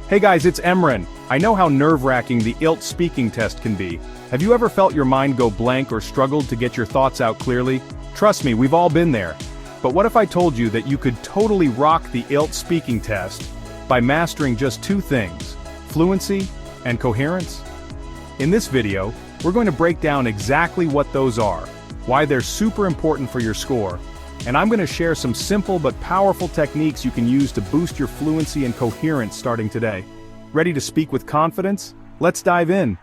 Hey guys, it's Emran. I know how nerve-wracking the IELTS speaking test can be. Have you ever felt your mind go blank or struggled to get your thoughts out clearly? Trust me, we've all been there. But what if I told you that you could totally rock the IELTS speaking test by mastering just two things, fluency and coherence? In this video, we're going to break down exactly what those are, why they're super important for your score, and I'm going to share some simple but powerful techniques you can use to boost your fluency and coherence starting today. Ready to speak with confidence? Let's dive in.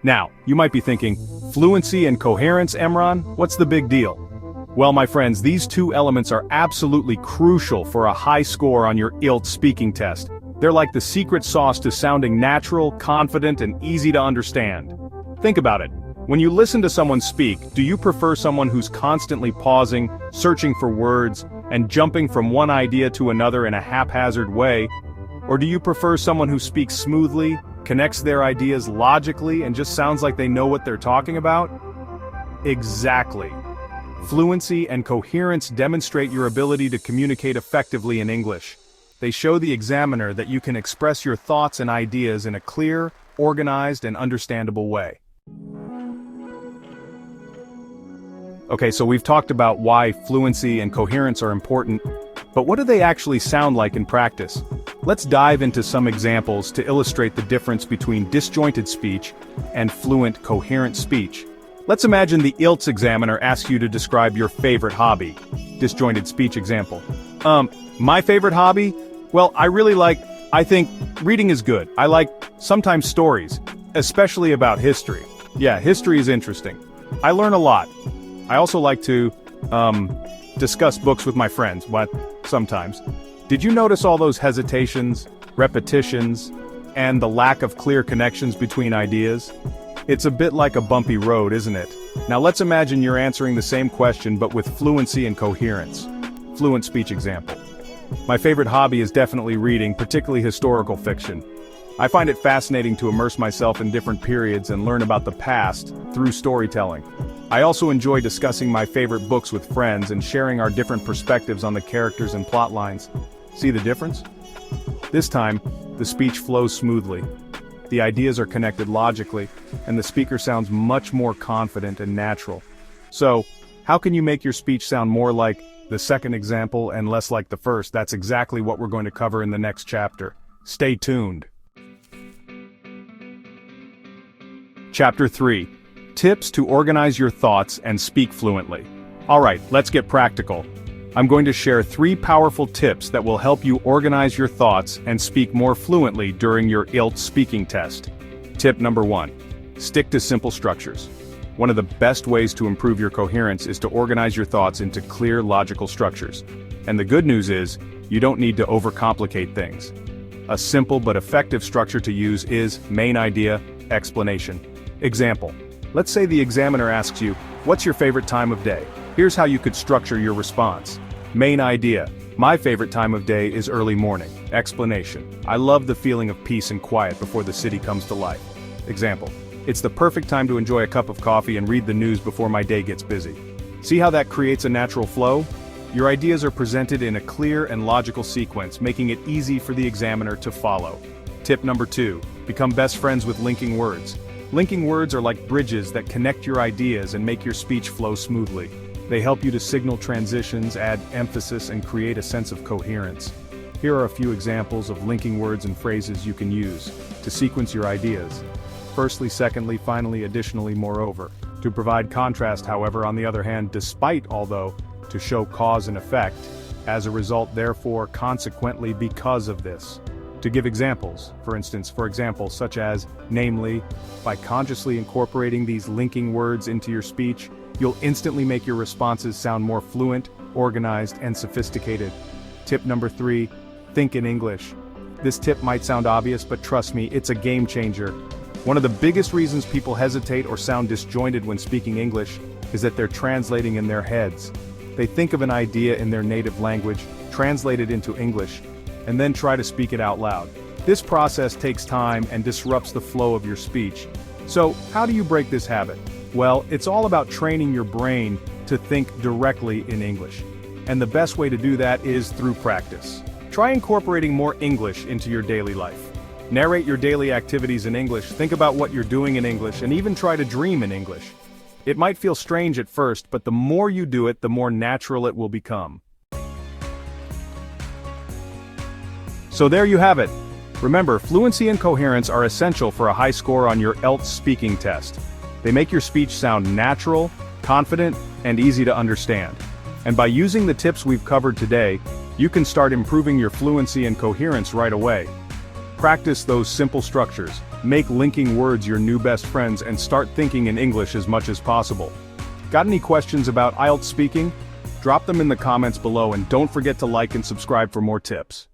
Now, you might be thinking, fluency and coherence, Emran? What's the big deal? Well, my friends, these two elements are absolutely crucial for a high score on your IELTS speaking test. They're like the secret sauce to sounding natural, confident, and easy to understand. Think about it. When you listen to someone speak, do you prefer someone who's constantly pausing, searching for words, and jumping from one idea to another in a haphazard way? Or do you prefer someone who speaks smoothly, connects their ideas logically, and just sounds like they know what they're talking about? Exactly. Fluency and coherence demonstrate your ability to communicate effectively in English. They show the examiner that you can express your thoughts and ideas in a clear, organized, and understandable way. Okay, so we've talked about why fluency and coherence are important, but what do they actually sound like in practice? Let's dive into some examples to illustrate the difference between disjointed speech and fluent, coherent speech. Let's imagine the IELTS examiner asks you to describe your favorite hobby. Disjointed speech example. My favorite hobby? Well, I think reading is good. I like sometimes stories, especially about history. Yeah, history is interesting. I learn a lot. I also like to, discuss books with my friends, sometimes. Did you notice all those hesitations, repetitions, and the lack of clear connections between ideas? It's a bit like a bumpy road, isn't it? Now let's imagine you're answering the same question but with fluency and coherence. Fluent speech example. My favorite hobby is definitely reading, particularly historical fiction. I find it fascinating to immerse myself in different periods and learn about the past through storytelling. I also enjoy discussing my favorite books with friends and sharing our different perspectives on the characters and plot lines. See the difference? This time, the speech flows smoothly. The ideas are connected logically, and the speaker sounds much more confident and natural. So, how can you make your speech sound more like the second example and less like the first? That's exactly what we're going to cover in the next chapter. Stay tuned. Chapter 3. Tips to organize your thoughts and speak fluently. Alright, let's get practical. I'm going to share 3 powerful tips that will help you organize your thoughts and speak more fluently during your IELTS speaking test. Tip number 1. Stick to simple structures. One of the best ways to improve your coherence is to organize your thoughts into clear, logical structures. And the good news is, you don't need to overcomplicate things. A simple but effective structure to use is main idea, explanation. Example. Let's say the examiner asks you, what's your favorite time of day? Here's how you could structure your response. Main idea. My favorite time of day is early morning. Explanation. I love the feeling of peace and quiet before the city comes to life. Example. It's the perfect time to enjoy a cup of coffee and read the news before my day gets busy. See how that creates a natural flow? Your ideas are presented in a clear and logical sequence, making it easy for the examiner to follow. Tip number 2. Become best friends with linking words. Linking words are like bridges that connect your ideas and make your speech flow smoothly. They help you to signal transitions, add emphasis, and create a sense of coherence. Here are a few examples of linking words and phrases you can use to sequence your ideas. Firstly, secondly, finally, additionally, moreover. To provide contrast, however, on the other hand, despite, although, to show cause and effect, as a result, therefore, consequently, because of this. To give examples, for example, such as, namely, by consciously incorporating these linking words into your speech, you'll instantly make your responses sound more fluent, organized, and sophisticated. Tip number 3, think in English. This tip might sound obvious, but trust me, it's a game changer. One of the biggest reasons people hesitate or sound disjointed when speaking English is that they're translating in their heads. They think of an idea in their native language, translate it into English, and then try to speak it out loud. This process takes time and disrupts the flow of your speech. So, how do you break this habit? Well, it's all about training your brain to think directly in English. And the best way to do that is through practice. Try incorporating more English into your daily life. Narrate your daily activities in English, think about what you're doing in English, and even try to dream in English. It might feel strange at first, but the more you do it, the more natural it will become. So there you have it. Remember, fluency and coherence are essential for a high score on your IELTS speaking test. They make your speech sound natural, confident, and easy to understand. And by using the tips we've covered today, you can start improving your fluency and coherence right away. Practice those simple structures, make linking words your new best friends, and start thinking in English as much as possible. Got any questions about IELTS speaking? Drop them in the comments below, and don't forget to like and subscribe for more tips.